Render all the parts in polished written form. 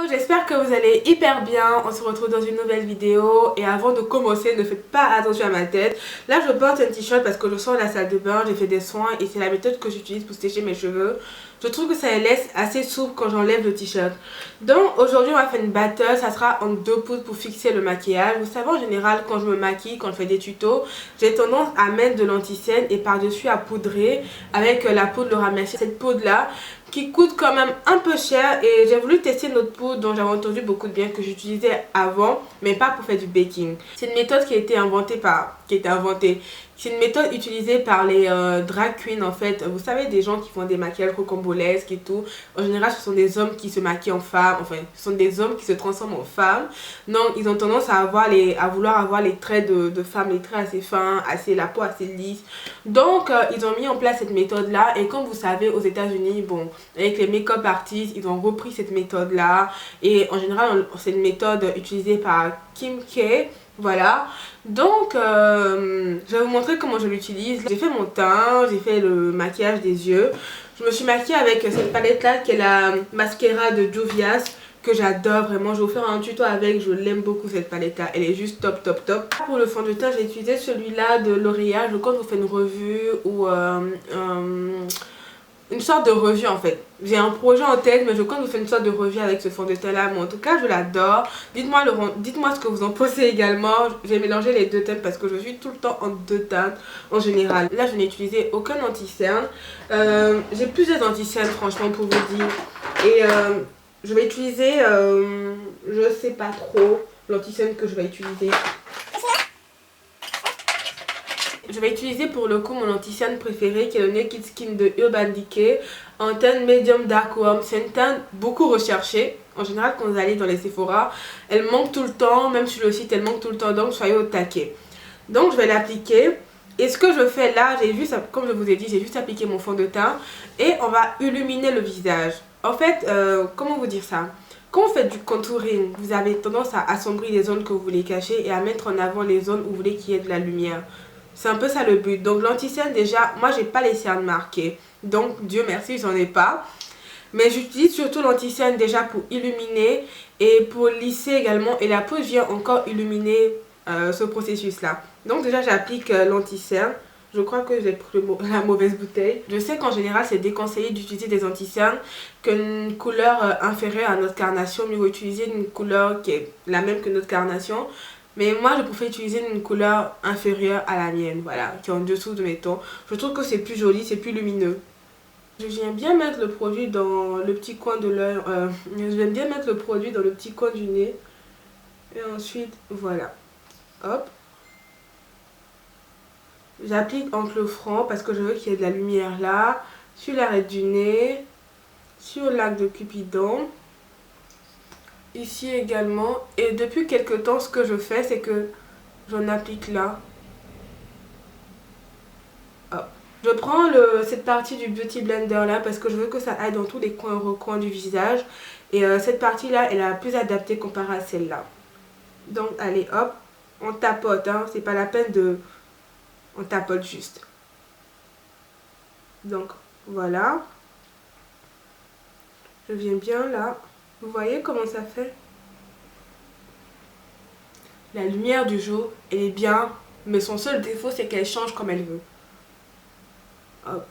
J'espère que vous allez hyper bien. On se retrouve dans une nouvelle vidéo. Et avant de commencer, ne faites pas attention à ma tête. Là, je porte un t-shirt parce que je sors de la salle de bain. J'ai fait des soins et c'est la méthode que j'utilise pour sécher mes cheveux. Je trouve que ça les laisse assez souples quand j'enlève le t-shirt. Donc aujourd'hui, on va faire une battle. Ça sera en 2 poudres pour fixer le maquillage. Vous savez, en général, quand je me maquille, quand je fais des tutos, j'ai tendance à mettre de l'anti-cerne et par-dessus à poudrer avec la poudre Laura Mercier. Cette poudre-là qui coûte quand même un peu cher, et j'ai voulu tester notre poudre dont j'avais entendu beaucoup de bien, que j'utilisais avant mais pas pour faire du baking. C'est une méthode qui a été inventée c'est une méthode utilisée par les drag queens en fait. Vous savez, des gens qui font des maquillages rocambolesques et tout. En général, ce sont des hommes qui se maquillent en femmes. Enfin, ce sont des hommes qui se transforment en femmes. Donc, ils ont tendance à vouloir avoir les traits de femmes, les traits assez fins, la peau assez lisse. Donc, ils ont mis en place cette méthode-là. Et comme vous savez, aux États-Unis, bon, avec les make-up artistes, ils ont repris cette méthode-là. Et en général, c'est une méthode utilisée par Kim K. Voilà, donc je vais vous montrer comment je l'utilise. J'ai fait mon teint, j'ai fait le maquillage des yeux. Je me suis maquillée avec cette palette là qui est la mascara de Juvia's, que j'adore vraiment. Je vais vous faire un tuto avec, je l'aime beaucoup cette palette là, elle est juste top top top. Pour le fond de teint, j'ai utilisé celui-là de L'Oréal. Je compte vous faire une revue ou une sorte de revue en fait. J'ai un projet en tête, mais je compte vous faire une sorte de revue avec ce fond de teint là. Mais en tout cas, je l'adore. Dites-moi ce que vous en pensez également. J'ai mélangé les deux teintes parce que je suis tout le temps en deux teintes en général. Là, je n'ai utilisé aucun anti-cerne. J'ai plusieurs anti-cernes franchement pour vous dire. Et je vais utiliser, je sais pas trop l'anti-cerne que je vais utiliser. Je vais utiliser pour le coup mon anti-cerne préféré qui est le Naked Skin de Urban Decay en teinte Medium Dark Warm. C'est une teinte beaucoup recherchée. En général, quand vous allez dans les Sephora, elle manque tout le temps, même sur le site elle manque tout le temps, donc soyez au taquet. Donc je vais l'appliquer. Et ce que je fais là, comme je vous ai dit, j'ai juste appliqué mon fond de teint et on va illuminer le visage. En fait, comment vous dire ça? Quand vous faites du contouring, vous avez tendance à assombrir les zones que vous voulez cacher et à mettre en avant les zones où vous voulez qu'il y ait de la lumière. C'est un peu ça le but. Donc l'anti-cerne, déjà, moi j'ai pas les cernes marquées. Donc Dieu merci, j'en ai pas. Mais j'utilise surtout l'anti-cerne déjà pour illuminer et pour lisser également. Et la peau vient encore illuminer ce processus là. Donc déjà j'applique l'anti-cerne. Je crois que j'ai pris la mauvaise bouteille. Je sais qu'en général c'est déconseillé d'utiliser des anti-cernes qu'une couleur inférieure à notre carnation. Mais vous utilisez une couleur qui est la même que notre carnation. Mais moi je préfère utiliser une couleur inférieure à la mienne, voilà, qui est en dessous de mes tons. Je trouve que c'est plus joli, c'est plus lumineux. Je viens bien mettre le produit dans le petit coin de l'œil, je viens bien mettre le produit dans le petit coin du nez. Et ensuite, voilà, hop. J'applique entre le front parce que je veux qu'il y ait de la lumière là, sur l'arête du nez, sur l'arc de Cupidon. Ici également. Et depuis quelques temps, ce que je fais, c'est que j'en applique là. Hop. Je prends cette partie du Beauty Blender là parce que je veux que ça aille dans tous les coins recoins du visage. Et cette partie là, elle est la plus adaptée comparée à celle-là. Donc allez hop, on tapote, hein. C'est pas la peine de... On tapote juste. Donc voilà. Je viens bien là. Vous voyez comment ça fait? La lumière du jour, elle est bien, mais son seul défaut, c'est qu'elle change comme elle veut. Hop.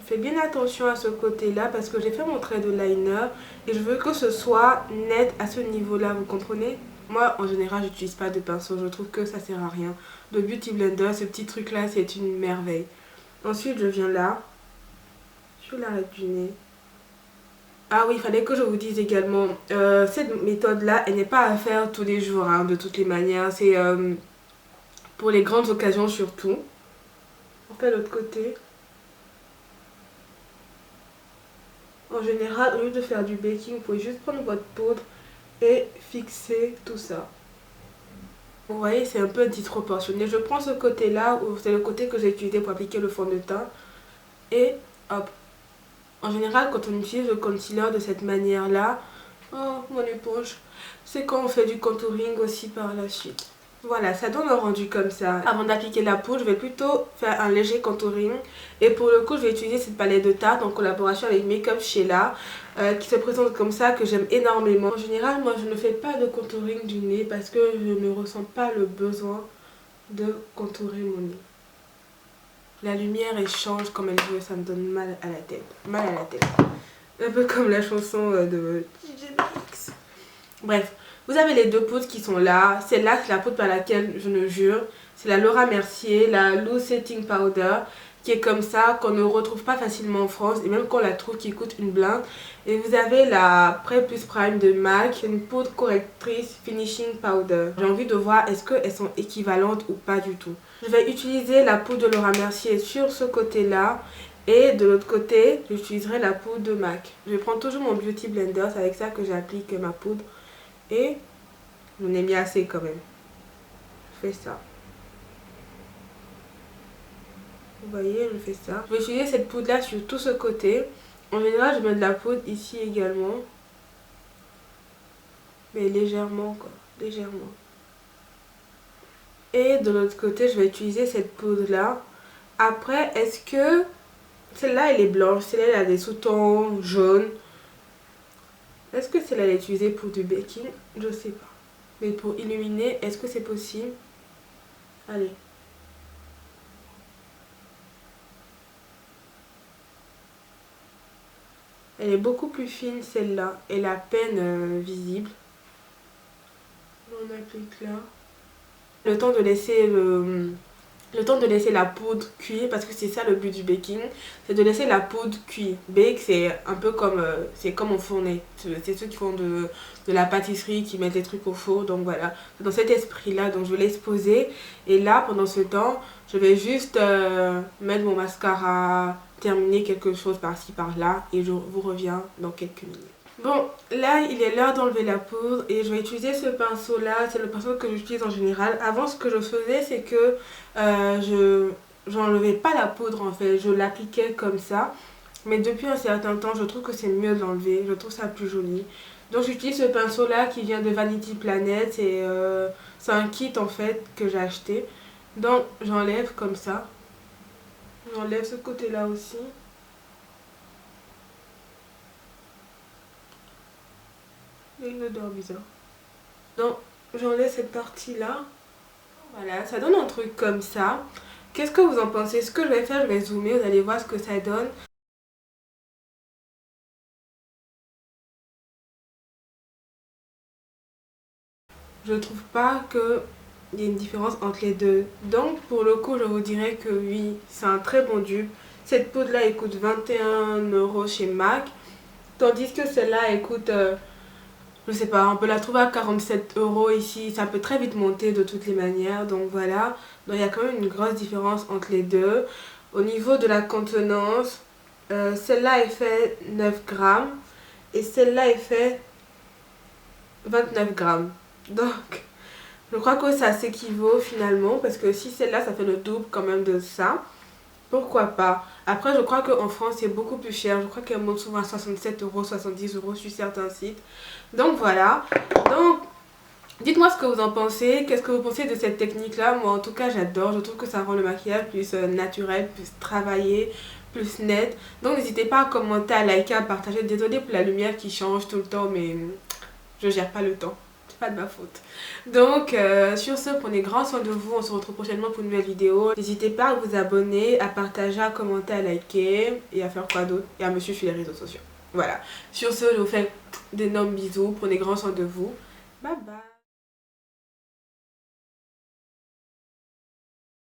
Fais bien attention à ce côté-là parce que j'ai fait mon trait de liner et je veux que ce soit net à ce niveau-là, vous comprenez? Moi, en général, j'utilise pas de pinceau, je trouve que ça sert à rien. Le Beauty Blender, ce petit truc-là, c'est une merveille. Ensuite, je viens là, sur l'arête du nez. Ah oui, il fallait que je vous dise également, cette méthode-là, elle n'est pas à faire tous les jours, hein, de toutes les manières. C'est pour les grandes occasions surtout. On fait l'autre côté. En général, au lieu de faire du baking, vous pouvez juste prendre votre poudre et fixer tout ça. Vous voyez, c'est un peu disproportionné. Je prends ce côté-là, c'est le côté que j'ai utilisé pour appliquer le fond de teint. Et hop. En général, quand on utilise le concealer de cette manière-là, oh mon éponge, c'est quand on fait du contouring aussi par la suite. Voilà, ça donne un rendu comme ça. Avant d'appliquer la poudre, je vais plutôt faire un léger contouring. Et pour le coup, je vais utiliser cette palette de Tarte en collaboration avec Makeup Sheila, qui se présente comme ça, que j'aime énormément. En général, moi je ne fais pas de contouring du nez parce que je ne ressens pas le besoin de contourer mon nez. La lumière, elle change comme elle veut, ça me donne mal à la tête. Mal à la tête. Un peu comme la chanson de DJ Mix. Bref. Vous avez les deux poudres qui sont là. Celle-là, c'est la poudre par laquelle je ne jure. C'est la Laura Mercier, la Loose Setting Powder, qui est comme ça, qu'on ne retrouve pas facilement en France. Et même qu'on la trouve, qui coûte une blinde. Et vous avez la Prep Plus Prime de MAC, une poudre correctrice Finishing Powder. J'ai envie de voir est-ce qu'elles sont équivalentes ou pas du tout. Je vais utiliser la poudre de Laura Mercier sur ce côté-là. Et de l'autre côté, j'utiliserai la poudre de MAC. Je prends toujours mon Beauty Blender, c'est avec ça que j'applique ma poudre. Et j'en ai mis assez quand même. Je fais ça. Vous voyez, je fais ça. Je vais utiliser cette poudre là sur tout ce côté. En général, je mets de la poudre ici également. Mais légèrement quoi. Légèrement. Et de l'autre côté, je vais utiliser cette poudre là. Après, est-ce que celle-là elle est blanche, celle-là elle a des sous-tons jaunes. Est-ce que celle-là elle est utilisée pour du baking? Je sais pas. Mais pour illuminer, est-ce que c'est possible? Allez. Elle est beaucoup plus fine celle-là. Elle est à peine visible. On applique là. Le temps de laisser la poudre cuire, parce que c'est ça le but du baking, c'est de laisser la poudre cuire. Bake, c'est un peu comme c'est comme au fourné. C'est ceux qui font de la pâtisserie, qui mettent les trucs au four. Donc voilà, c'est dans cet esprit là. Donc je vais laisse poser. Et là, pendant ce temps, je vais juste mettre mon mascara, terminer quelque chose par-ci par-là, et je vous reviens dans quelques minutes. Bon, là il est l'heure d'enlever la poudre et je vais utiliser ce pinceau là, c'est le pinceau que j'utilise en général. Avant, ce que je faisais, c'est que j'enlevais pas la poudre en fait, je l'appliquais comme ça. Mais depuis un certain temps, je trouve que c'est mieux de l'enlever, je trouve ça plus joli. Donc j'utilise ce pinceau là qui vient de Vanity Planet, c'est un kit en fait que j'ai acheté. Donc j'enlève comme ça, j'enlève ce côté là aussi. Il y a une odeur bizarre. Donc j'enlève cette partie là. Voilà, ça donne un truc comme ça. Qu'est-ce que vous en pensez? Ce que je vais faire, je vais zoomer, vous allez voir ce que ça donne. Je trouve pas qu'il y ait une différence entre les deux. Donc pour le coup, je vous dirais que oui, c'est un très bon dupe. Cette poudre là, elle coûte 21 € chez MAC. Tandis que celle-là, elle coûte... je sais pas, on peut la trouver à 47 € ici. Ça peut très vite monter de toutes les manières. Donc voilà. Donc il y a quand même une grosse différence entre les deux. Au niveau de la contenance, celle-là elle fait 9 grammes. Et celle-là elle fait 29 grammes. Donc je crois que ça s'équivaut finalement. Parce que si celle-là ça fait le double quand même de ça, pourquoi pas. Après je crois qu'en France c'est beaucoup plus cher. Je crois qu'elle monte souvent à 67 €, 70 € sur certains sites. Donc voilà. Donc dites-moi ce que vous en pensez. Qu'est-ce que vous pensez de cette technique là? Moi en tout cas j'adore. Je trouve que ça rend le maquillage plus naturel, plus travaillé, plus net. Donc n'hésitez pas à commenter, à liker, à partager. Désolée pour la lumière qui change tout le temps, mais je gère pas le temps. C'est pas de ma faute. Donc sur ce, prenez grand soin de vous. On se retrouve prochainement pour une nouvelle vidéo. N'hésitez pas à vous abonner, à partager, à commenter, à liker et à faire quoi d'autre, et à me suivre sur les réseaux sociaux. Voilà. Sur ce, je vous fais d'énormes bisous. Prenez grand soin de vous. Bye bye.